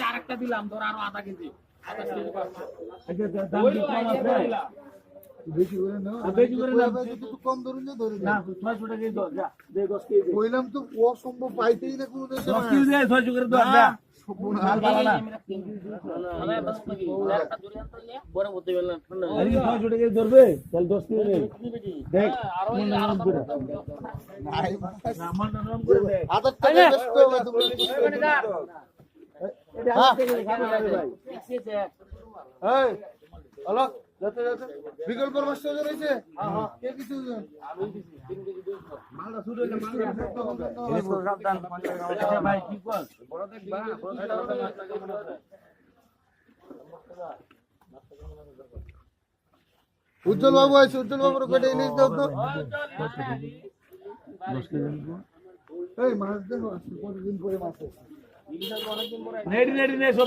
আরেকটা দিলাম ধর আরো আধা কেজি বেশি করে না বেশি করে না একটু কম ধরুন যে ধরে না 600 টাকা দাও যা দে 10 কেজি কইলাম তো অসম্ভব পাইতেই না কোনো দেশে 10 কেজি দেয় 600 করে দাও যা মাল ভালো না আরে বস নাকি একটা দূরে আনতে নিয়ে বড় মতে বেল না ঠান্ডা আরে 600 টাকা ধরবে তাহলে 10 কেজি দেখ আরো নাম করে নাই নাম নাম করে দে আদর টাকা ব্যস্ত হবে তুমি এটা হাতে খাবে ভাই এই হ্যালো যাতে যাতে বিকল্প মাস্টার রয়েছে হ্যাঁ কে কিছু আমি দিছি 3 কেজি দুধ মালটা শুরু হইলে মালটা সাবধান ভাই কি কর বড় দেখবা উজ্জ্বল বাবু আছে উজ্জ্বল বাবুর কোটে ইলিশ দাও তো 10 কেজি এই মাছ দেখো কতদিন পরে মাছ নেড়ি নেড়ি নে সব